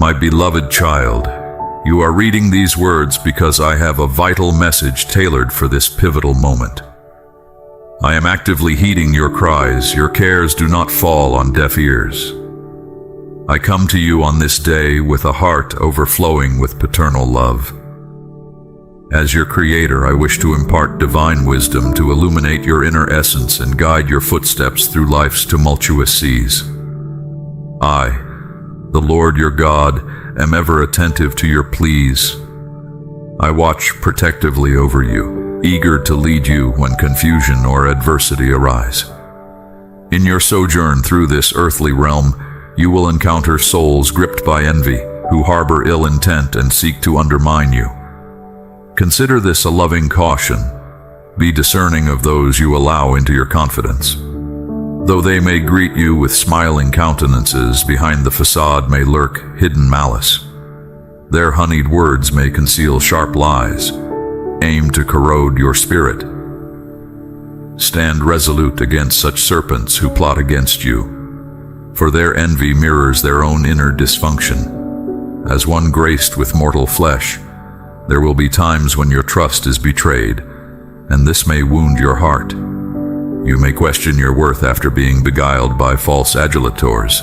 My beloved child, you are reading these words because I have a vital message tailored for this pivotal moment. I am actively heeding your cries. Your cares do not fall on deaf ears. I come to you on this day with a heart overflowing with paternal love. As your creator, I wish to impart divine wisdom to illuminate your inner essence and guide your footsteps through life's tumultuous seas. I, the Lord your God, am ever attentive to your pleas. I watch protectively over you, eager to lead you when confusion or adversity arise. In your sojourn through this earthly realm, you will encounter souls gripped by envy, who harbor ill intent and seek to undermine you. Consider this a loving caution. Be discerning of those you allow into your confidence. Though they may greet you with smiling countenances, behind the facade may lurk hidden malice. Their honeyed words may conceal sharp lies, aimed to corrode your spirit. Stand resolute against such serpents who plot against you, for their envy mirrors their own inner dysfunction. As one graced with mortal flesh, there will be times when your trust is betrayed, and this may wound your heart. You may question your worth after being beguiled by false adulators,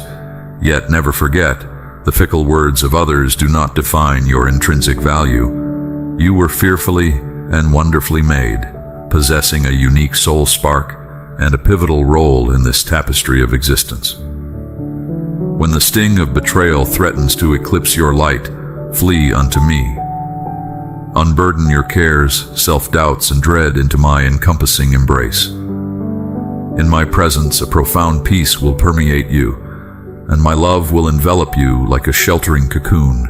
yet never forget, the fickle words of others do not define your intrinsic value. You were fearfully and wonderfully made, possessing a unique soul spark and a pivotal role in this tapestry of existence. When the sting of betrayal threatens to eclipse your light, flee unto me. Unburden your cares, self-doubts, and dread into my encompassing embrace. In my presence, a profound peace will permeate you, and my love will envelop you like a sheltering cocoon.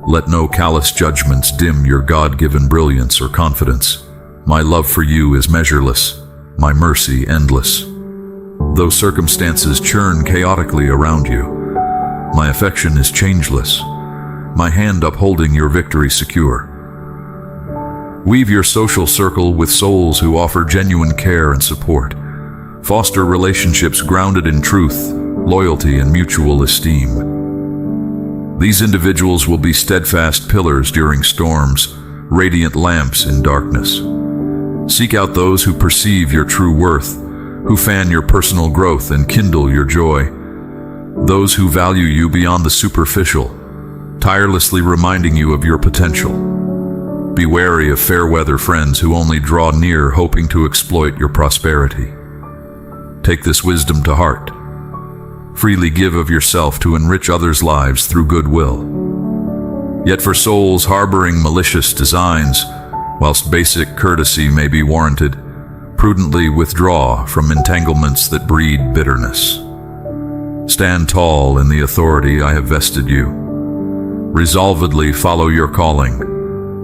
Let no callous judgments dim your God-given brilliance or confidence. My love for you is measureless, my mercy endless. Though circumstances churn chaotically around you, my affection is changeless, my hand upholding your victory secure. Weave your social circle with souls who offer genuine care and support. Foster relationships grounded in truth, loyalty, and mutual esteem. These individuals will be steadfast pillars during storms, radiant lamps in darkness. Seek out those who perceive your true worth, who fan your personal growth and kindle your joy. Those who value you beyond the superficial, tirelessly reminding you of your potential. Be wary of fair-weather friends who only draw near hoping to exploit your prosperity. Take this wisdom to heart. Freely give of yourself to enrich others' lives through goodwill. Yet for souls harboring malicious designs, whilst basic courtesy may be warranted, prudently withdraw from entanglements that breed bitterness. Stand tall in the authority I have vested you. Resolvedly follow your calling,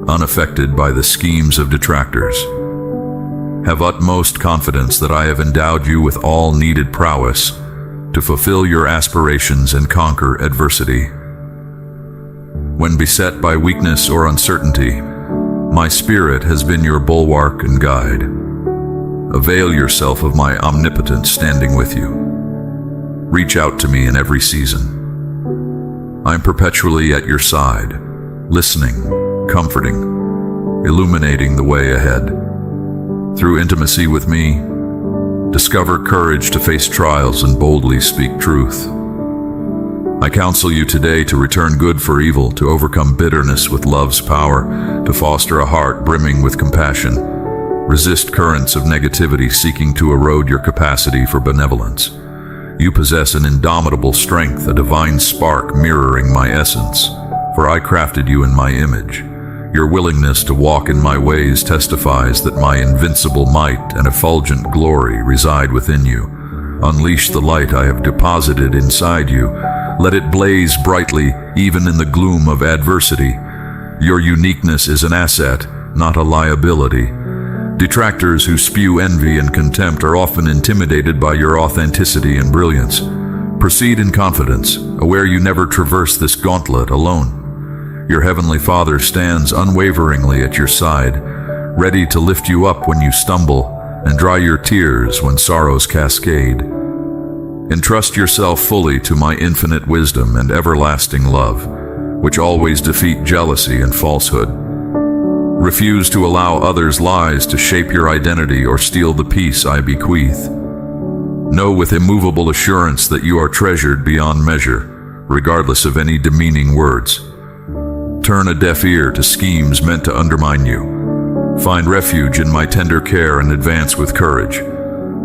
unaffected by the schemes of detractors. Have utmost confidence that I have endowed you with all needed prowess to fulfill your aspirations and conquer adversity. When beset by weakness or uncertainty, my spirit has been your bulwark and guide. Avail yourself of my omnipotence standing with you. Reach out to me in every season. I am perpetually at your side, listening, comforting, illuminating the way ahead. Through intimacy with me, discover courage to face trials and boldly speak truth. I counsel you today to return good for evil, to overcome bitterness with love's power, to foster a heart brimming with compassion. Resist currents of negativity seeking to erode your capacity for benevolence. You possess an indomitable strength, a divine spark mirroring my essence, for I crafted you in my image. Your willingness to walk in my ways testifies that my invincible might and effulgent glory reside within you. Unleash the light I have deposited inside you. Let it blaze brightly, even in the gloom of adversity. Your uniqueness is an asset, not a liability. Detractors who spew envy and contempt are often intimidated by your authenticity and brilliance. Proceed in confidence, aware you never traverse this gauntlet alone. Your Heavenly Father stands unwaveringly at your side, ready to lift you up when you stumble and dry your tears when sorrows cascade. Entrust yourself fully to my infinite wisdom and everlasting love, which always defeat jealousy and falsehood. Refuse to allow others' lies to shape your identity or steal the peace I bequeath. Know with immovable assurance that you are treasured beyond measure, regardless of any demeaning words. Turn a deaf ear to schemes meant to undermine you. Find refuge in my tender care and advance with courage.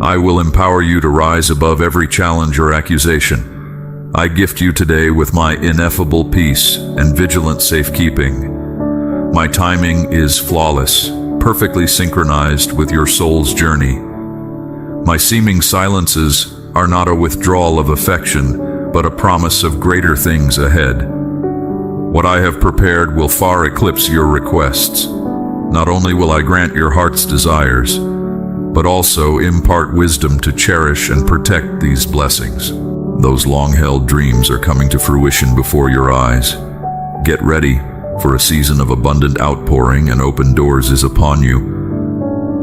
I will empower you to rise above every challenge or accusation. I gift you today with my ineffable peace and vigilant safekeeping. My timing is flawless, perfectly synchronized with your soul's journey. My seeming silences are not a withdrawal of affection, but a promise of greater things ahead. What I have prepared will far eclipse your requests. Not only will I grant your heart's desires, but also impart wisdom to cherish and protect these blessings. Those long-held dreams are coming to fruition before your eyes. Get ready, for a season of abundant outpouring and open doors is upon you.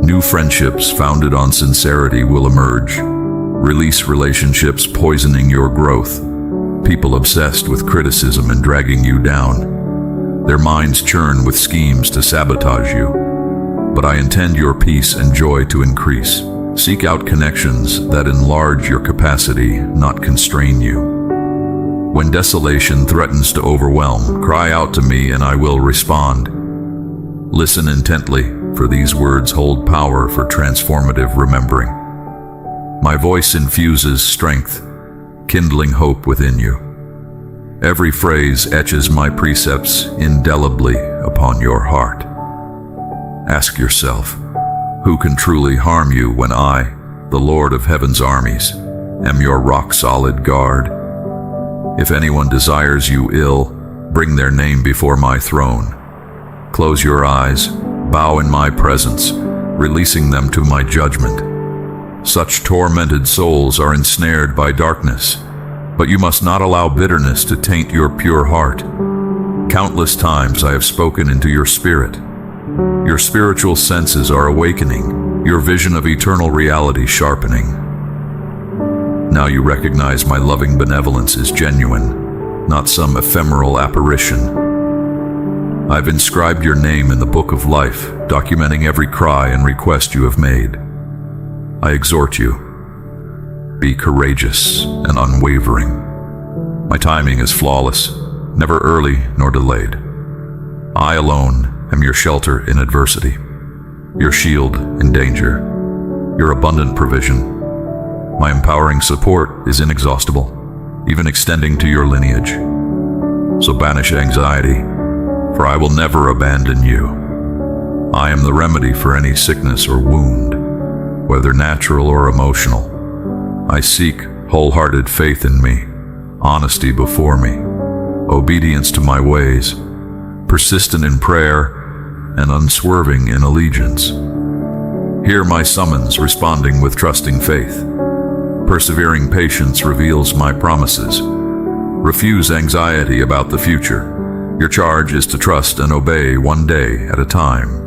New friendships founded on sincerity will emerge. Release relationships poisoning your growth. People obsessed with criticism and dragging you down. Their minds churn with schemes to sabotage you. But I intend your peace and joy to increase. Seek out connections that enlarge your capacity, not constrain you. When desolation threatens to overwhelm, cry out to me and I will respond. Listen intently, for these words hold power for transformative remembering. My voice infuses strength, kindling hope within you. Every phrase etches my precepts indelibly upon your heart. Ask yourself, who can truly harm you when I, the Lord of Heaven's armies, am your rock-solid guard? If anyone desires you ill, bring their name before my throne. Close your eyes, bow in my presence, releasing them to my judgment. Such tormented souls are ensnared by darkness, but you must not allow bitterness to taint your pure heart. Countless times I have spoken into your spirit. Your spiritual senses are awakening, your vision of eternal reality sharpening. Now you recognize my loving benevolence is genuine, not some ephemeral apparition. I've inscribed your name in the book of life, documenting every cry and request you have made. I exhort you, be courageous and unwavering. My timing is flawless, never early nor delayed. I alone am your shelter in adversity, your shield in danger, your abundant provision. My empowering support is inexhaustible, even extending to your lineage. So banish anxiety, for I will never abandon you. I am the remedy for any sickness or wound, whether natural or emotional. I seek wholehearted faith in me, honesty before me, obedience to my ways, persistent in prayer, and unswerving in allegiance. Hear my summons, responding with trusting faith. Persevering patience reveals my promises. Refuse anxiety about the future. Your charge is to trust and obey one day at a time.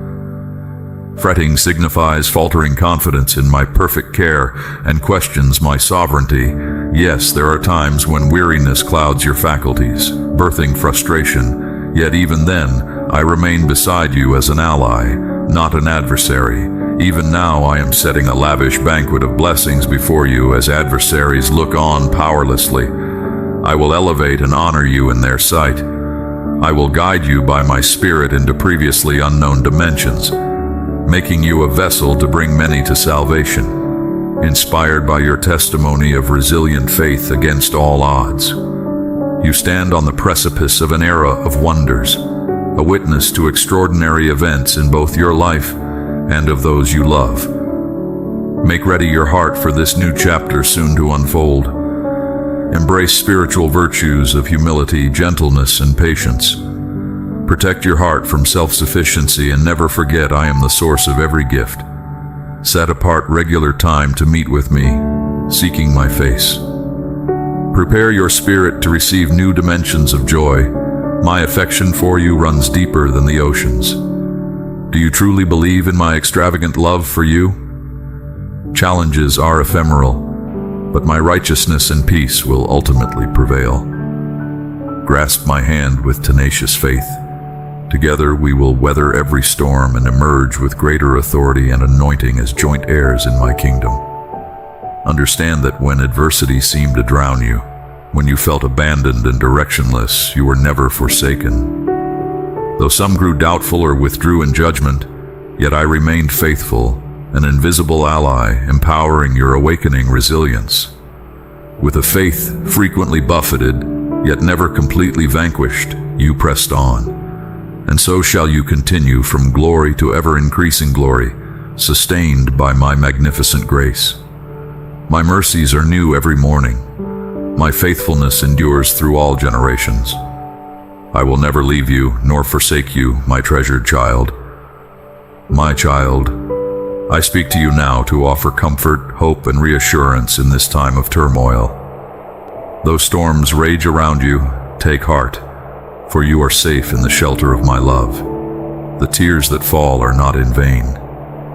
Fretting signifies faltering confidence in my perfect care and questions my sovereignty. Yes, there are times when weariness clouds your faculties, birthing frustration. Yet even then, I remain beside you as an ally, not an adversary. Even now I am setting a lavish banquet of blessings before you as adversaries look on powerlessly. I will elevate and honor you in their sight. I will guide you by my spirit into previously unknown dimensions, making you a vessel to bring many to salvation, inspired by your testimony of resilient faith against all odds. You stand on the precipice of an era of wonders, a witness to extraordinary events in both your life and of those you love. Make ready your heart for this new chapter soon to unfold. Embrace spiritual virtues of humility, gentleness, and patience. Protect your heart from self-sufficiency and never forget I am the source of every gift. Set apart regular time to meet with me, seeking my face. Prepare your spirit to receive new dimensions of joy. My affection for you runs deeper than the oceans. Do you truly believe in my extravagant love for you? Challenges are ephemeral, but my righteousness and peace will ultimately prevail. Grasp my hand with tenacious faith. Together we will weather every storm and emerge with greater authority and anointing as joint heirs in my kingdom. Understand that when adversity seemed to drown you, when you felt abandoned and directionless, you were never forsaken. Though some grew doubtful or withdrew in judgment, yet I remained faithful, an invisible ally, empowering your awakening resilience. With a faith frequently buffeted, yet never completely vanquished, you pressed on. And so shall you continue from glory to ever-increasing glory, sustained by my magnificent grace. My mercies are new every morning. My faithfulness endures through all generations. I will never leave you nor forsake you, my treasured child. My child, I speak to you now to offer comfort, hope, and reassurance in this time of turmoil. Though storms rage around you, take heart, for you are safe in the shelter of my love. The tears that fall are not in vain.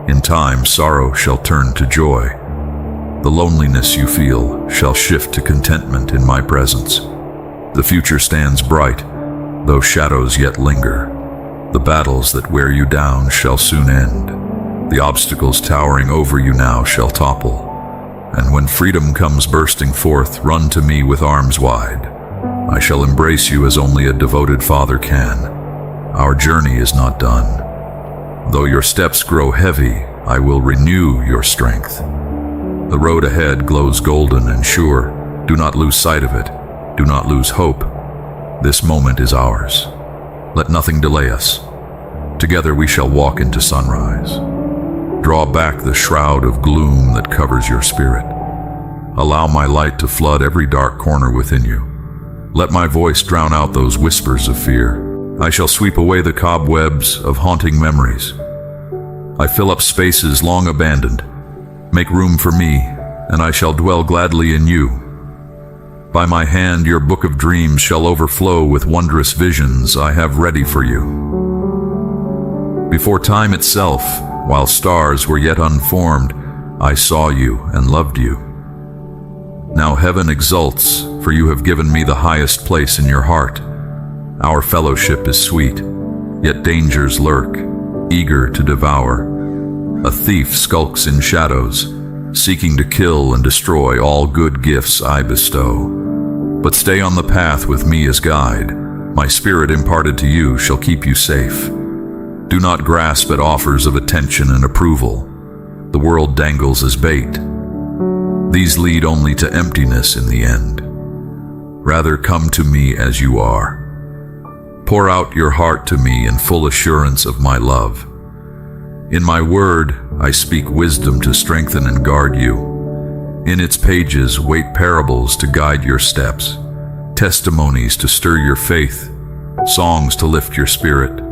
In time, sorrow shall turn to joy. The loneliness you feel shall shift to contentment in my presence. The future stands bright, though shadows yet linger. The battles that wear you down shall soon end. The obstacles towering over you now shall topple. And when freedom comes bursting forth, run to me with arms wide. I shall embrace you as only a devoted father can. Our journey is not done. Though your steps grow heavy, I will renew your strength. The road ahead glows golden and sure. Do not lose sight of it. Do not lose hope. This moment is ours. Let nothing delay us. Together we shall walk into sunrise. Draw back the shroud of gloom that covers your spirit. Allow my light to flood every dark corner within you. Let my voice drown out those whispers of fear. I shall sweep away the cobwebs of haunting memories. I fill up spaces long abandoned. Make room for me, and I shall dwell gladly in you. By my hand your book of dreams shall overflow with wondrous visions I have ready for you. Before time itself, while stars were yet unformed, I saw you and loved you. Now heaven exults, for you have given me the highest place in your heart. Our fellowship is sweet, yet dangers lurk, eager to devour. A thief skulks in shadows, seeking to kill and destroy all good gifts I bestow. But stay on the path with me as guide. My spirit imparted to you shall keep you safe. Do not grasp at offers of attention and approval. The world dangles as bait. These lead only to emptiness in the end. Rather come to me as you are. Pour out your heart to me in full assurance of my love. In my word, I speak wisdom to strengthen and guard you. In its pages, wait parables to guide your steps, testimonies to stir your faith, songs to lift your spirit.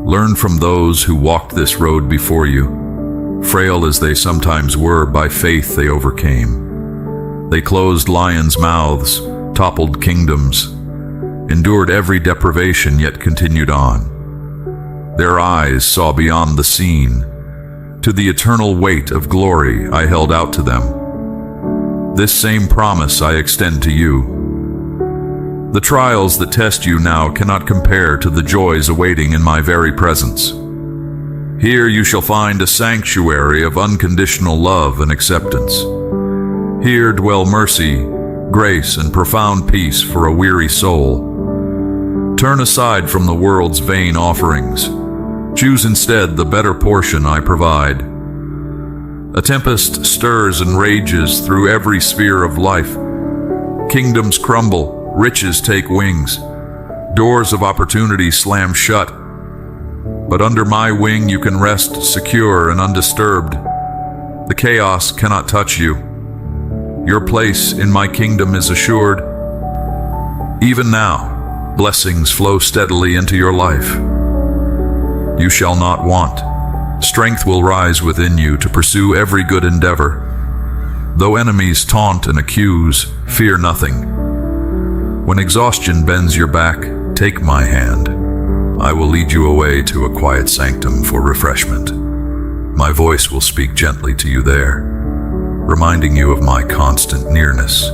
Learn from those who walked this road before you. Frail as they sometimes were, by faith they overcame. They closed lions' mouths, toppled kingdoms, endured every deprivation, yet continued on. Their eyes saw beyond the seen. To the eternal weight of glory I held out to them. This same promise I extend to you. The trials that test you now cannot compare to the joys awaiting in my very presence. Here you shall find a sanctuary of unconditional love and acceptance. Here dwell mercy, grace, and profound peace for a weary soul. Turn aside from the world's vain offerings. Choose instead the better portion I provide. A tempest stirs and rages through every sphere of life. Kingdoms crumble, riches take wings. Doors of opportunity slam shut. But under my wing you can rest secure and undisturbed. The chaos cannot touch you. Your place in my kingdom is assured. Even now, blessings flow steadily into your life. You shall not want. Strength will rise within you to pursue every good endeavor. Though enemies taunt and accuse, fear nothing. When exhaustion bends your back, take my hand. I will lead you away to a quiet sanctum for refreshment. My voice will speak gently to you there. reminding you of my constant nearness.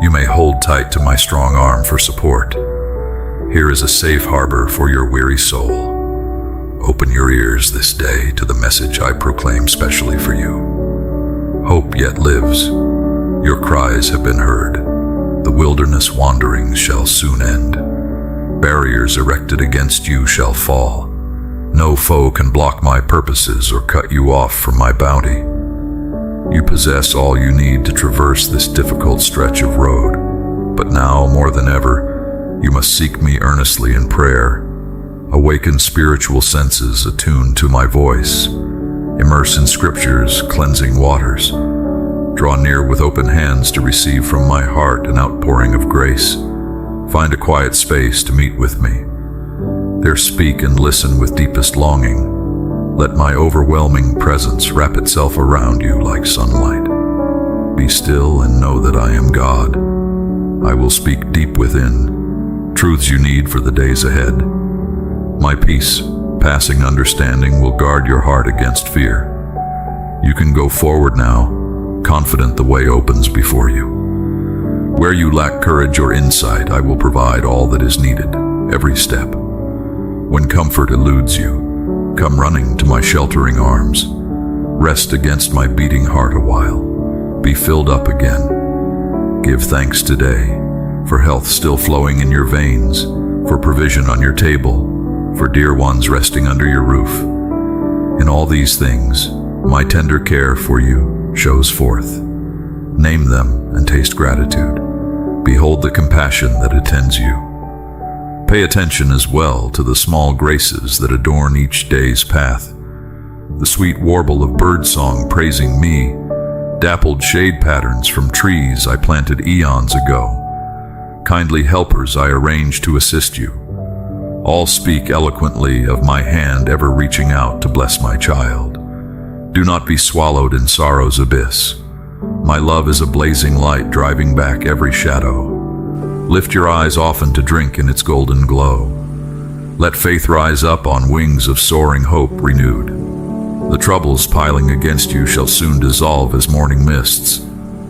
You may hold tight to my strong arm for support. Here is a safe harbor for your weary soul. Open your ears this day to the message I proclaim specially for you. Hope yet lives. Your cries have been heard. The wilderness wanderings shall soon end. Barriers erected against you shall fall. No foe can block my purposes or cut you off from my bounty. You possess all you need to traverse this difficult stretch of road. But now, more than ever, you must seek me earnestly in prayer. Awaken spiritual senses attuned to my voice. Immerse in Scripture's cleansing waters. Draw near with open hands to receive from my heart an outpouring of grace. Find a quiet space to meet with me. There speak and listen with deepest longing. Let my overwhelming presence wrap itself around you like sunlight. Be still and know that I am God. I will speak deep within, truths you need for the days ahead. My peace, passing understanding, will guard your heart against fear. You can go forward now, confident the way opens before you. Where you lack courage or insight, I will provide all that is needed, every step. When comfort eludes you, come running to my sheltering arms. Rest against my beating heart a while. Be filled up again. Give thanks today for health still flowing in your veins, for provision on your table, for dear ones resting under your roof. In all these things, my tender care for you shows forth. Name them and taste gratitude. Behold the compassion that attends you. Pay attention as well to the small graces that adorn each day's path. The sweet warble of birdsong praising me, dappled shade patterns from trees I planted eons ago, kindly helpers I arrange to assist you. All speak eloquently of my hand ever reaching out to bless my child. Do not be swallowed in sorrow's abyss. My love is a blazing light driving back every shadow. Lift your eyes often to drink in its golden glow. Let faith rise up on wings of soaring hope renewed. The troubles piling against you shall soon dissolve as morning mists.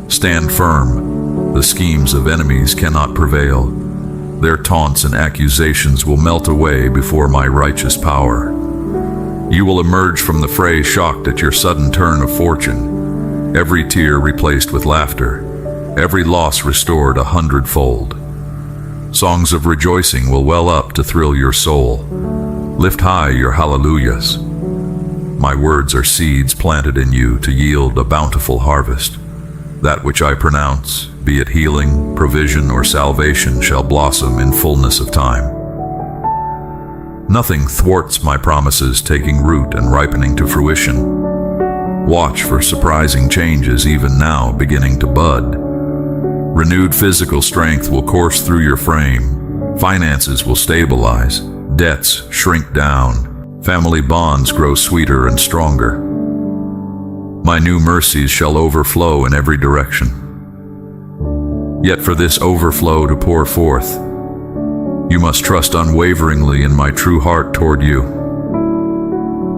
Stand firm. The schemes of enemies cannot prevail. Their taunts and accusations will melt away before my righteous power. You will emerge from the fray shocked at your sudden turn of fortune. Every tear replaced with laughter, every loss restored 100-fold. Songs of rejoicing will well up to thrill your soul. Lift high your hallelujahs. My words are seeds planted in you to yield a bountiful harvest. That which I pronounce, be it healing, provision, or salvation, shall blossom in fullness of time. Nothing thwarts my promises taking root and ripening to fruition. Watch for surprising changes even now beginning to bud. Renewed physical strength will course through your frame. Finances will stabilize. Debts shrink down. Family bonds grow sweeter and stronger. My new mercies shall overflow in every direction. Yet for this overflow to pour forth, you must trust unwaveringly in my true heart toward you.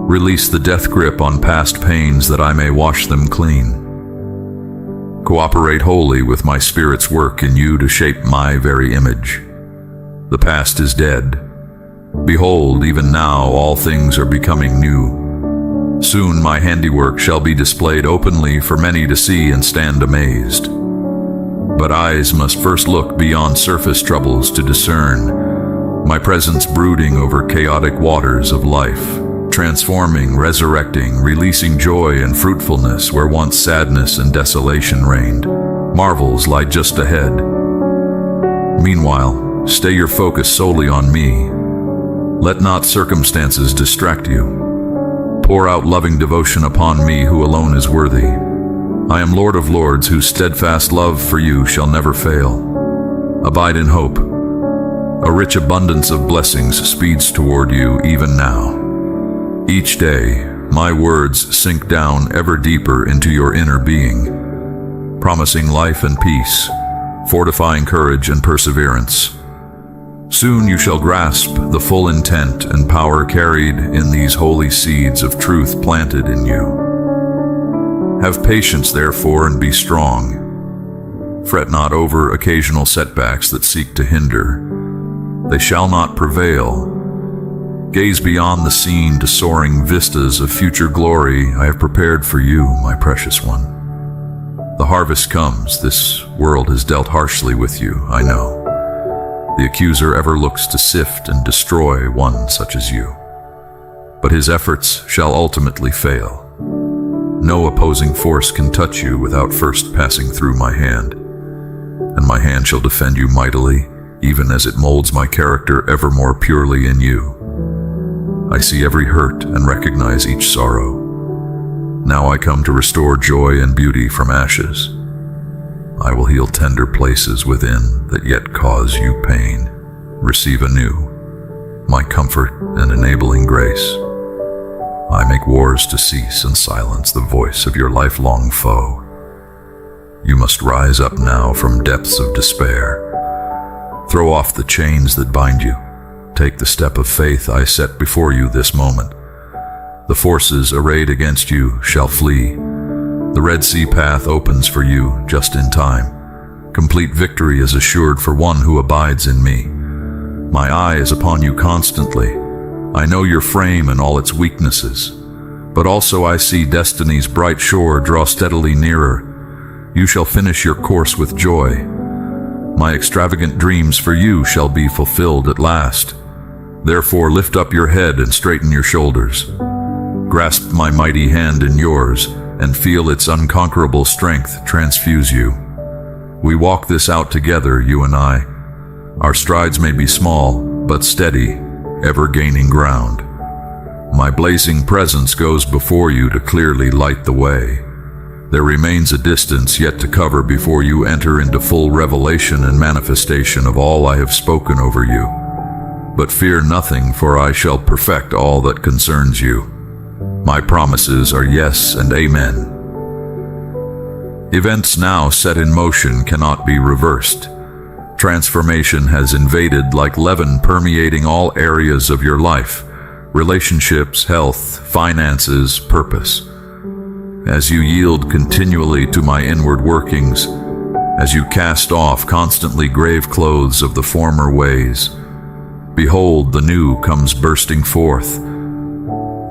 Release the death grip on past pains that I may wash them clean. Cooperate wholly with my Spirit's work in you to shape my very image. The past is dead. Behold, even now all things are becoming new. Soon my handiwork shall be displayed openly for many to see and stand amazed. But eyes must first look beyond surface troubles to discern my presence brooding over chaotic waters of life, transforming, resurrecting, releasing joy and fruitfulness where once sadness and desolation reigned. Marvels lie just ahead. Meanwhile, stay your focus solely on me. Let not circumstances distract you. Pour out loving devotion upon me who alone is worthy. I am Lord of Lords, whose steadfast love for you shall never fail. Abide in hope. A rich abundance of blessings speeds toward you even now. Each day, my words sink down ever deeper into your inner being, promising life and peace, fortifying courage and perseverance. Soon you shall grasp the full intent and power carried in these holy seeds of truth planted in you. Have patience, therefore, and be strong. Fret not over occasional setbacks that seek to hinder. They shall not prevail. Gaze beyond the scene to soaring vistas of future glory I have prepared for you, my precious one. The harvest comes. This world has dealt harshly with you, I know. The accuser ever looks to sift and destroy one such as you. But his efforts shall ultimately fail. No opposing force can touch you without first passing through my hand, and my hand shall defend you mightily, even as it molds my character ever more purely in you. I see every hurt and recognize each sorrow. Now I come to restore joy and beauty from ashes. I will heal tender places within that yet cause you pain. Receive anew my comfort and enabling grace. I make wars to cease and silence the voice of your lifelong foe. You must rise up now from depths of despair. Throw off the chains that bind you. Take the step of faith I set before you this moment. The forces arrayed against you shall flee. The Red Sea path opens for you just in time. Complete victory is assured for one who abides in me. My eye is upon you constantly. I know your frame and all its weaknesses, but also I see destiny's bright shore draw steadily nearer. You shall finish your course with joy. My extravagant dreams for you shall be fulfilled at last. Therefore lift up your head and straighten your shoulders. Grasp my mighty hand in yours and feel its unconquerable strength transfuse you. We walk this out together, you and I. Our strides may be small, but steady, ever gaining ground. My blazing presence goes before you to clearly light the way. There remains a distance yet to cover before you enter into full revelation and manifestation of all I have spoken over you. But fear nothing, for I shall perfect all that concerns you. My promises are yes and amen. Events now set in motion cannot be reversed. Transformation has invaded like leaven, permeating all areas of your life: relationships, health, finances, purpose. As you yield continually to my inward workings, as you cast off constantly grave clothes of the former ways, behold, the new comes bursting forth.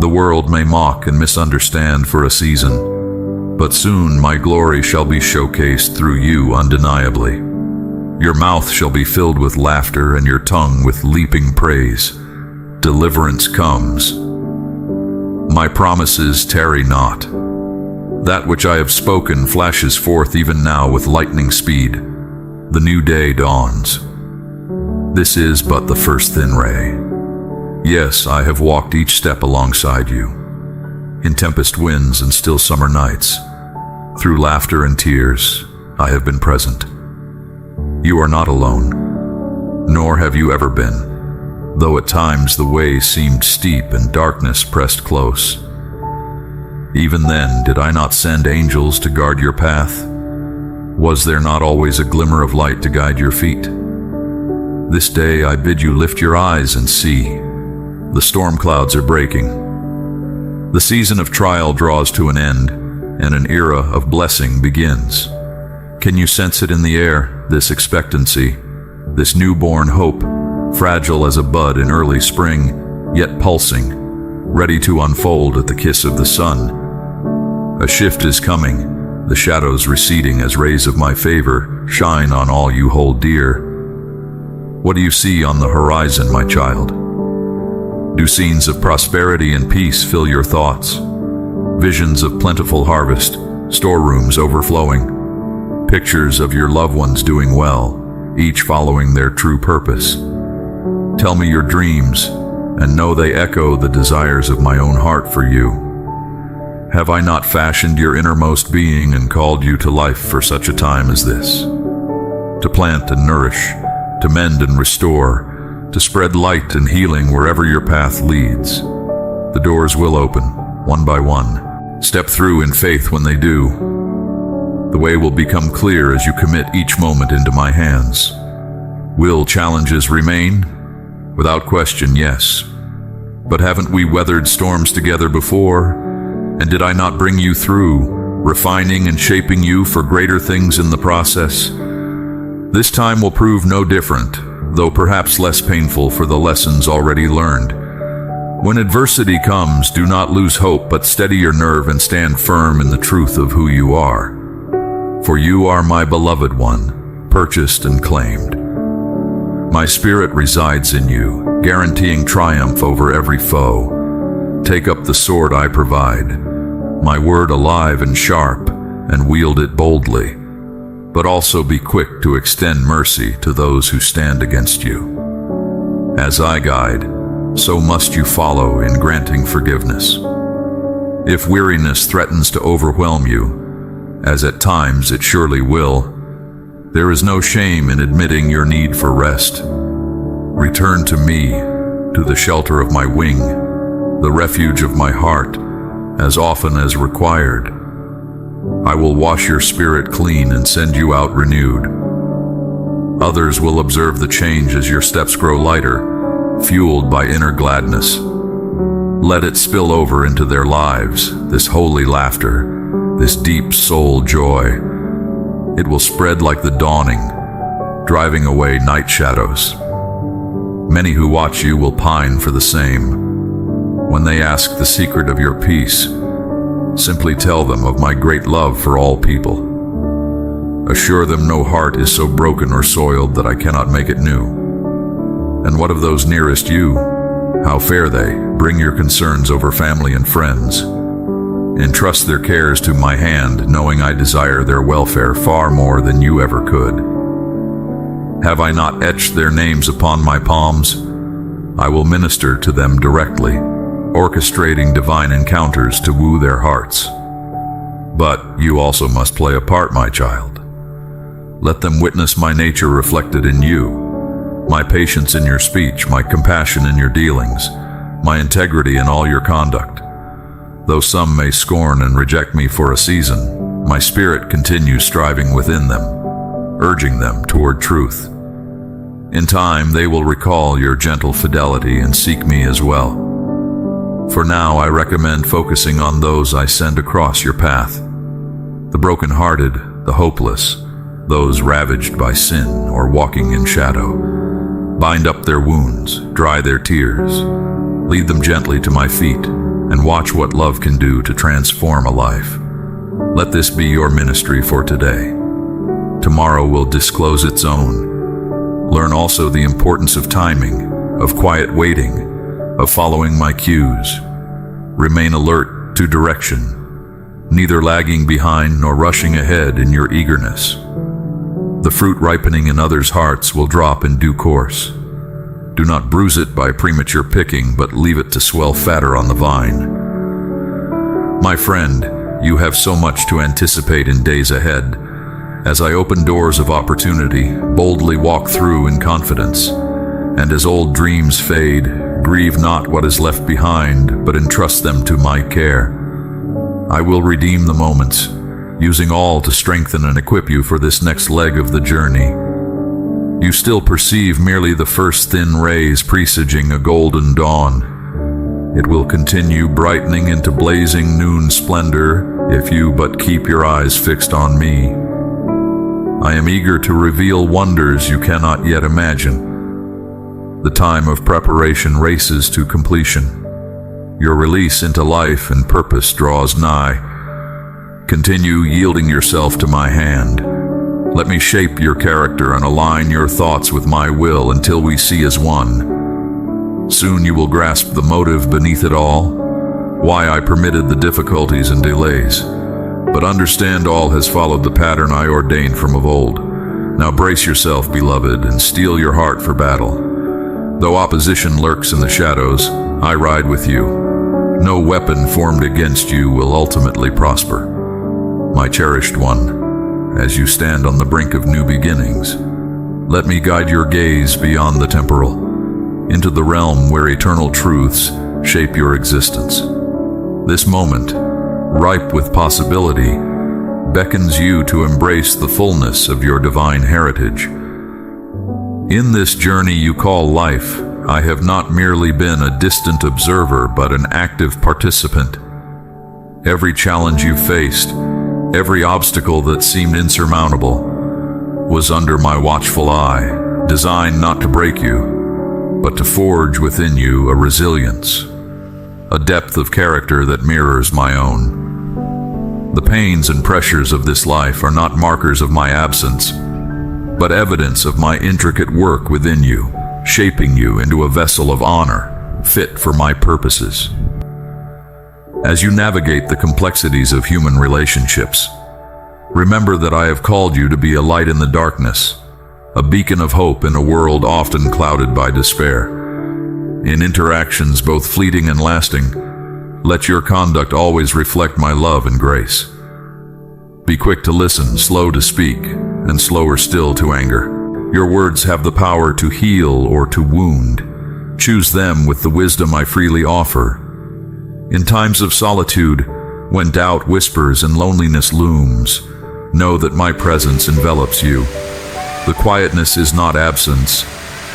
The world may mock and misunderstand for a season, but soon my glory shall be showcased through you undeniably. Your mouth shall be filled with laughter and your tongue with leaping praise. Deliverance comes. My promises tarry not. That which I have spoken flashes forth even now with lightning speed. The new day dawns. This is but the first thin ray. Yes, I have walked each step alongside you. In tempest winds and still summer nights, through laughter and tears, I have been present. You are not alone, nor have you ever been, though at times the way seemed steep and darkness pressed close. Even then, did I not send angels to guard your path? Was there not always a glimmer of light to guide your feet? This day I bid you lift your eyes and see. The storm clouds are breaking. The season of trial draws to an end, and an era of blessing begins. Can you sense it in the air, this expectancy, this newborn hope, fragile as a bud in early spring, yet pulsing, ready to unfold at the kiss of the sun? A shift is coming, the shadows receding as rays of my favor shine on all you hold dear. What do you see on the horizon, my child? Do scenes of prosperity and peace fill your thoughts? Visions of plentiful harvest, storerooms overflowing, pictures of your loved ones doing well, each following their true purpose. Tell me your dreams, and know they echo the desires of my own heart for you. Have I not fashioned your innermost being and called you to life for such a time as this? To plant and nourish, to mend and restore, to spread light and healing wherever your path leads. The doors will open, one by one. Step through in faith when they do. The way will become clear as you commit each moment into my hands. Will challenges remain? Without question, yes. But haven't we weathered storms together before? And did I not bring you through, refining and shaping you for greater things in the process. This time will prove no different, though perhaps less painful for the lessons already learned. When adversity comes, do not lose hope, but steady your nerve and stand firm in the truth of who you are. For you are my beloved one, purchased and claimed. My spirit resides in you, guaranteeing triumph over every foe. Take up the sword I provide, my word alive and sharp, and wield it boldly. But also be quick to extend mercy to those who stand against you. As I guide, so must you follow in granting forgiveness. If weariness threatens to overwhelm you, as at times it surely will, there is no shame in admitting your need for rest. Return to me, to the shelter of my wing, the refuge of my heart, as often as required. I will wash your spirit clean and send you out renewed. Others will observe the change as your steps grow lighter, fueled by inner gladness. Let it spill over into their lives, this holy laughter, this deep soul joy. It will spread like the dawning, driving away night shadows. Many who watch you will pine for the same. When they ask the secret of your peace, simply tell them of my great love for all people. Assure them no heart is so broken or soiled that I cannot make it new. And what of those nearest you? How fare they? Bring your concerns over family and friends. Entrust their cares to my hand, knowing I desire their welfare far more than you ever could. Have I not etched their names upon my palms? I will minister to them directly, orchestrating divine encounters to woo their hearts. But you also must play a part, my child. Let them witness my nature reflected in you, my patience in your speech, my compassion in your dealings, my integrity in all your conduct. Though some may scorn and reject me for a season, my spirit continues striving within them, urging them toward truth. In time, they will recall your gentle fidelity and seek me as well. For now, I recommend focusing on those I send across your path. The broken-hearted, the hopeless, those ravaged by sin or walking in shadow. Bind up their wounds, dry their tears, lead them gently to my feet, and watch what love can do to transform a life. Let this be your ministry for today. Tomorrow will disclose its own. Learn also the importance of timing, of quiet waiting, of following my cues. Remain alert to direction, neither lagging behind nor rushing ahead in your eagerness. The fruit ripening in others' hearts will drop in due course. Do not bruise it by premature picking, but leave it to swell fatter on the vine. My friend, you have so much to anticipate in days ahead. As I open doors of opportunity, boldly walk through in confidence. And as old dreams fade, grieve not what is left behind, but entrust them to my care. I will redeem the moments, using all to strengthen and equip you for this next leg of the journey. You still perceive merely the first thin rays presaging a golden dawn. It will continue brightening into blazing noon splendor if you but keep your eyes fixed on me. I am eager to reveal wonders you cannot yet imagine. The time of preparation races to completion. Your release into life and purpose draws nigh. Continue yielding yourself to my hand. Let me shape your character and align your thoughts with my will until we see as one. Soon you will grasp the motive beneath it all, why I permitted the difficulties and delays. But understand all has followed the pattern I ordained from of old. Now brace yourself, beloved, and steel your heart for battle. Though opposition lurks in the shadows, I ride with you. No weapon formed against you will ultimately prosper. My cherished one, as you stand on the brink of new beginnings, let me guide your gaze beyond the temporal, into the realm where eternal truths shape your existence. This moment, ripe with possibility, beckons you to embrace the fullness of your divine heritage. In this journey you call life, I have not merely been a distant observer, but an active participant. Every challenge you faced, Every obstacle that seemed insurmountable was under my watchful eye, designed not to break you, but to forge within you a resilience, a depth of character that mirrors my own. The pains and pressures of this life are not markers of my absence, but evidence of my intricate work within you, shaping you into a vessel of honor, fit for my purposes. As you navigate the complexities of human relationships, remember that I have called you to be a light in the darkness, a beacon of hope in a world often clouded by despair. In interactions both fleeting and lasting, let your conduct always reflect my love and grace. Be quick to listen, slow to speak, and slower still to anger. Your words have the power to heal or to wound. Choose them with the wisdom I freely offer. In times of solitude, when doubt whispers and loneliness looms, know that my presence envelops you. The quietness is not absence,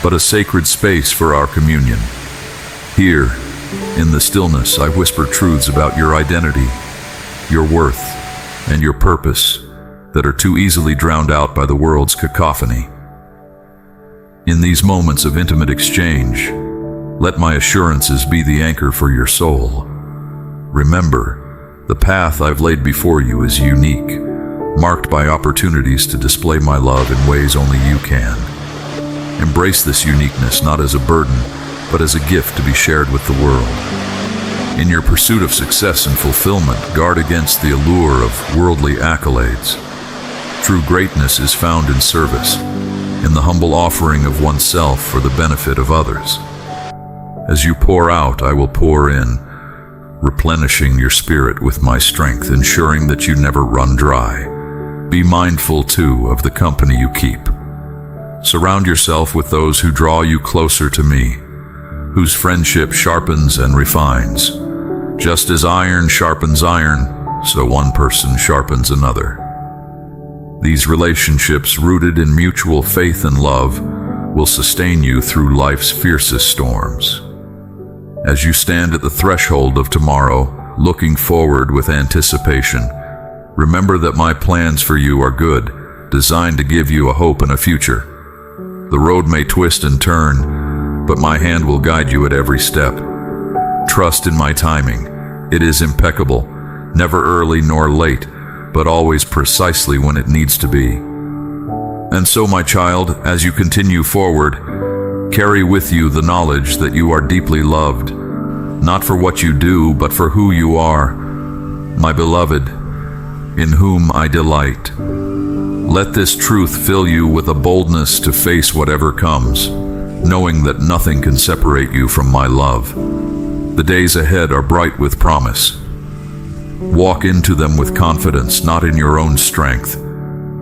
but a sacred space for our communion. Here, in the stillness, I whisper truths about your identity, your worth, and your purpose that are too easily drowned out by the world's cacophony. In these moments of intimate exchange, let my assurances be the anchor for your soul. Remember, the path I've laid before you is unique, marked by opportunities to display my love in ways only you can. Embrace this uniqueness not as a burden, but as a gift to be shared with the world. In your pursuit of success and fulfillment, guard against the allure of worldly accolades. True greatness is found in service, in the humble offering of oneself for the benefit of others. As you pour out, I will pour in, replenishing your spirit with my strength, ensuring that you never run dry. Be mindful, too, of the company you keep. Surround yourself with those who draw you closer to me, whose friendship sharpens and refines. Just as iron sharpens iron, so one person sharpens another. These relationships, rooted in mutual faith and love, will sustain you through life's fiercest storms. As you stand at the threshold of tomorrow, looking forward with anticipation, remember that my plans for you are good, designed to give you a hope and a future. The road may twist and turn, but my hand will guide you at every step. Trust in my timing. It is impeccable, never early nor late, but always precisely when it needs to be. And so, my child, as you continue forward, carry with you the knowledge that you are deeply loved, not for what you do, but for who you are, my beloved, in whom I delight. Let this truth fill you with a boldness to face whatever comes, knowing that nothing can separate you from my love. The days ahead are bright with promise. Walk into them with confidence, not in your own strength,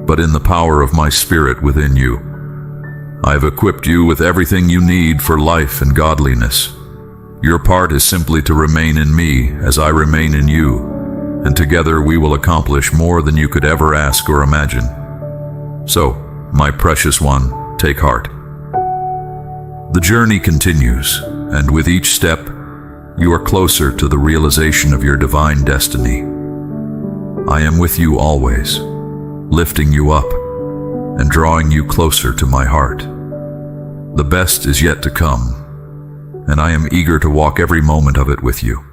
but in the power of my spirit within you. I have equipped you with everything you need for life and godliness. Your part is simply to remain in me as I remain in you, and together we will accomplish more than you could ever ask or imagine. So, my precious one, take heart. The journey continues, and with each step, you are closer to the realization of your divine destiny. I am with you always, lifting you up and drawing you closer to my heart. The best is yet to come, and I am eager to walk every moment of it with you.